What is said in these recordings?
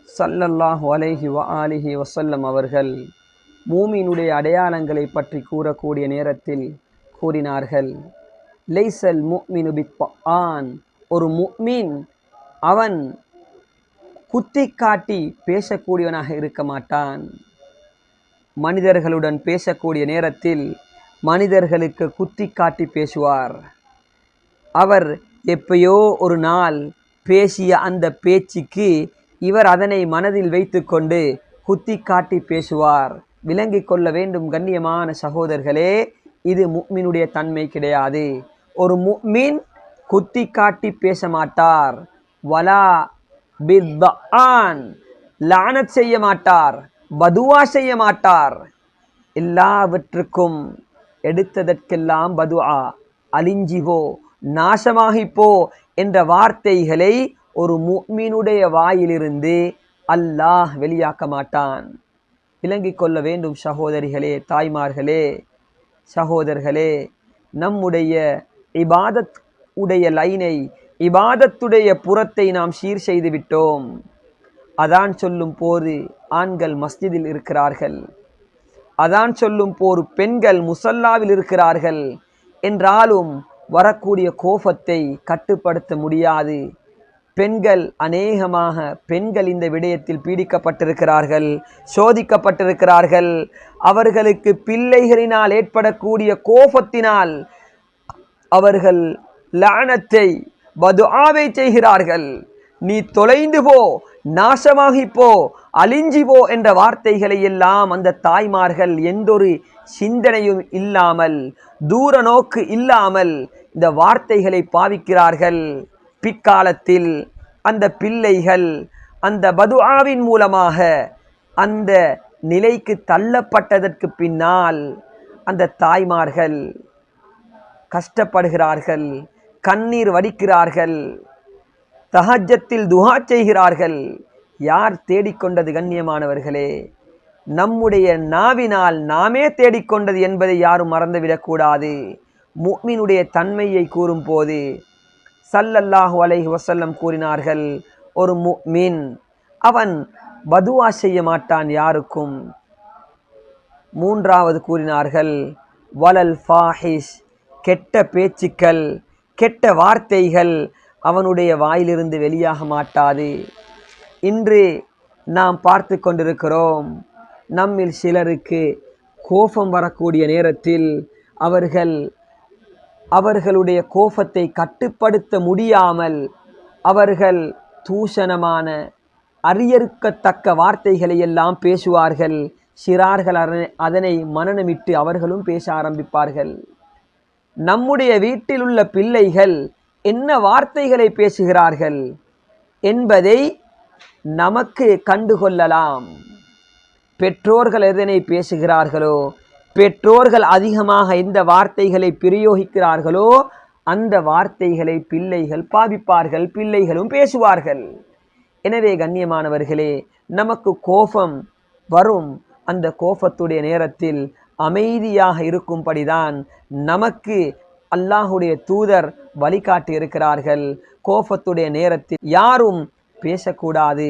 ஸல்லல்லாஹு அலைஹி வஆலிஹி வஸல்லம் அவர்கள் மூமினுடைய அடையாளங்களை பற்றி கூறக்கூடிய நேரத்தில் கூறினார்கள், லைஸல் முஃமினு பித்ஆன், ஒரு முஃமின் அவன் குத்தி காட்டி பேசக்கூடியவனாக இருக்க மாட்டான். மனிதர்களுடன் பேசக்கூடிய நேரத்தில் மனிதர்களுக்கு குத்தி காட்டி பேசுவார். அவர் எப்பயோ ஒரு நாள் பேசிய அந்த பேச்சுக்கு இவர் அதனை மனதில் வைத்து கொண்டு குத்தி காட்டி பேசுவார். விளங்கிக் கொள்ள வேண்டும் கண்ணியமான சகோதரர்களே, இது முஃமினுடைய தன்மை கிடையாது. ஒரு முஃமின் குத்தி காட்டி பேச மாட்டார். வலா பித்ஆன், லானத் செய்ய மாட்டார், பதுவா செய்ய மாட்டார். எல்லாவற்றுக்கும் எடுத்ததற்கெல்லாம் பதுஆ, அழிஞ்சிவோ நாசமாகிப்போ என்ற வார்த்தைகளை ஒரு முஃமினுடைய வாயிலிருந்து அல்லாஹ் வெளியாக்க மாட்டான். விளங்கிக் கொள்ள வேண்டும் சகோதரிகளே, தாய்மார்களே, சகோதரர்களே. நம்முடைய இபாதத் உடைய லைனை, இபாதத்துடைய புறத்தை நாம் சீர் செய்து விட்டோம். அதான் சொல்லும் போது ஆண்கள் மஸ்ஜிதில் இருக்கிறார்கள், அதான் சொல்லும் போது பெண்கள் முசல்லாவில் இருக்கிறார்கள் என்றாலும் வரக்கூடிய கோபத்தை கட்டுப்படுத்த முடியாது. பெண்கள் அநேகமாக பெண்கள் இந்த விடயத்தில் பீடிக்கப்பட்டிருக்கிறார்கள், சோதிக்கப்பட்டிருக்கிறார்கள். அவர்களுக்கு பிள்ளைகளினால் ஏற்படக்கூடிய கோபத்தினால் அவர்கள் லானத்தை, பதுஆவை செய்கிறார்கள். நீ தொலைந்து போ, நாசமாகி போ, அழிஞ்சி போ என்ற வார்த்தைகளை எல்லாம் அந்த தாய்மார்கள் எந்தொரு சிந்தனையும் இல்லாமல், தூர நோக்கு இல்லாமல் இந்த வார்த்தைகளை பாவிக்கிறார்கள். பிற்காலத்தில் அந்த பிள்ளைகள் அந்த பதுஆவின் மூலமாக அந்த நிலைக்கு தள்ளப்பட்டதற்கு பின்னால் அந்த தாய்மார்கள் கஷ்டப்படுகிறார்கள், கண்ணீர் வடிக்கிறார்கள், தஹஜ்ஜத்தில் துஆ செய்கிறார்கள். யார் தேடிக்கொண்டது கண்ணியமானவர்களே? நம்முடைய நாவினால் நாமே தேடிக்கொண்டது என்பதை யாரும் மறந்துவிடக்கூடாது. முஃமினுடைய தன்மையை கூறும் போது ஸல்லல்லாஹு அலைஹி வஸல்லம் கூறினார்கள், ஒரு முஃமின் அவன் பதுஆ செய்ய மாட்டான் யாருக்கும். மூன்றாவது கூறினார்கள், வலல் ஃபாஹிஷ், கெட்ட பேச்சுக்கள், கெட்ட வார்த்தைகள் அவனுடைய வாயிலிருந்து வெளியாக மாட்டாது. இன்று நாம் பார்த்து கொண்டிருக்கிறோம், நம்மில் சிலருக்கு கோபம் வரக்கூடிய நேரத்தில் அவர்களுடைய கோபத்தை கட்டுப்படுத்த முடியாமல் அவர்கள் தூஷணமான அரியறுக்கத்தக்க வார்த்தைகளை எல்லாம் பேசுவார்கள். சிறார்கள் அதனை மனனமிட்டு அவர்களும் பேச ஆரம்பிப்பார்கள். நம்முடைய வீட்டில் உள்ள பிள்ளைகள் என்ன வார்த்தைகளை பேசுகிறார்கள் என்பதை நமக்கு கண்டுகொள்ளலாம். பெற்றோர்கள் எதனை பேசுகிறார்களோ, பெற்றோர்கள் அதிகமாக எந்த வார்த்தைகளை பிரயோகிக்கிறார்களோ அந்த வார்த்தைகளை பிள்ளைகள் பாவிப்பார்கள், பிள்ளைகளும் பேசுவார்கள். எனவே கண்ணியமானவர்களே, நமக்கு கோபம் வரும். அந்த கோபத்துடைய நேரத்தில் அமைதியாக இருக்கும்படிதான் நமக்கு அல்லாஹுடைய தூதர் வழிகாட்டி இருக்கிறார்கள். கோபத்துடைய நேரத்தில் யாரும் பேசக்கூடாது.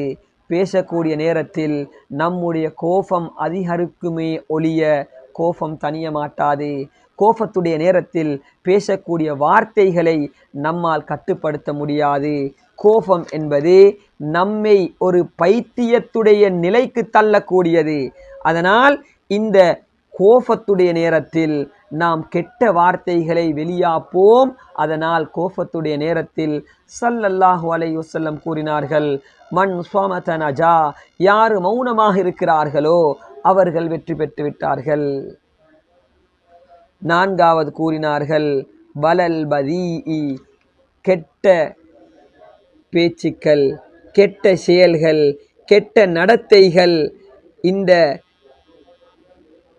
பேசக்கூடிய நேரத்தில் நம்முடைய கோபம் அதிகரிக்குமே ஒழிய கோபம் தணிய மாட்டாது. கோபத்துடைய நேரத்தில் பேசக்கூடிய வார்த்தைகளை நம்மால் கட்டுப்படுத்த முடியாது. கோபம் என்பது நம்மை ஒரு பைத்தியத்துடைய நிலைக்கு தள்ளக்கூடியது. அதனால் இந்த கோபத்துடைய நேரத்தில் நாம் கெட்ட வார்த்தைகளை வெளியாப்போம். அதனால் கோபத்துடைய நேரத்தில் ஸல்லல்லாஹு அலைஹி வஸல்லம் கூறினார்கள், மன் ஸமத நஜா, யார் மௌனமாக இருக்கிறார்களோ அவர்கள் வெற்றி பெற்று விட்டார்கள். நான்காவது கூறினார்கள், வலல் பதீஇ, கெட்ட பேச்சுக்கள், கெட்ட செயல்கள், கெட்ட நடத்தைகள் இந்த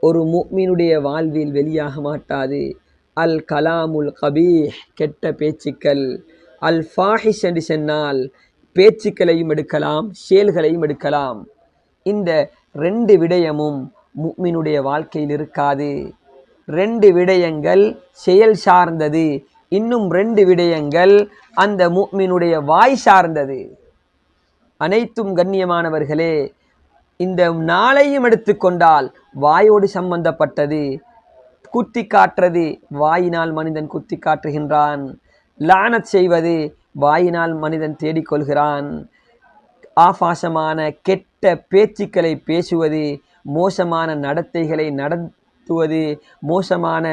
ஒரு முஃமினுடைய வாழ்வில் வெளியாக மாட்டாது. அல் கலாமுல் கபீஹ், கெட்ட பேச்சுக்கள். அல் ஃபாஹிஷ் என்று சொன்னால் பேச்சுக்களையும் எடுக்கலாம், செயல்களையும் எடுக்கலாம். இந்த ரெண்டு விடயமும் முஃமினுடைய வாழ்க்கையில் இருக்காது. ரெண்டு விடயங்கள் செயல் சார்ந்தது, இன்னும் ரெண்டு விடயங்கள் அந்த முஃமினுடைய வாய் சார்ந்தது. அனைத்தும் கண்ணியமானவர்களே, இந்த நாளையும் எடுத்துக்கொண்டால் வாயோடு சம்பந்தப்பட்டது. குத்தி காட்டுறது, வாயினால் மனிதன் குத்தி காட்டுகின்றான். லானத் செய்வது, வாயினால் மனிதன் தேடிக்கொள்கிறான். ஆபாசமான கெட்ட பேச்சுக்களை பேசுவது, மோசமான நடத்தைகளை நடத்துவது, மோசமான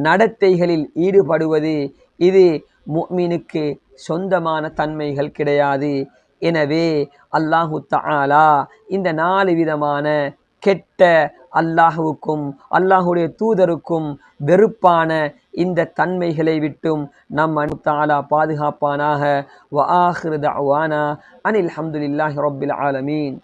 நடத்தைகளில் ஈடுபடுவது, இது முஃமினுக்கு சொந்தமான தன்மைகள் கிடையாது. எனவே அல்லாஹு தஆலா இந்த 4 விதமான கெட்ட, அல்லாஹுவுக்கும் அல்லாஹுடைய தூதருக்கும் வெறுப்பான இந்த தன்மைகளை விட்டும் நம் தஆலா பாதுகாப்பானாக. வ ஆகிரு தஅவானா அனில் ஹம்துலில்லாஹி ரப்பில் ஆலமீன்.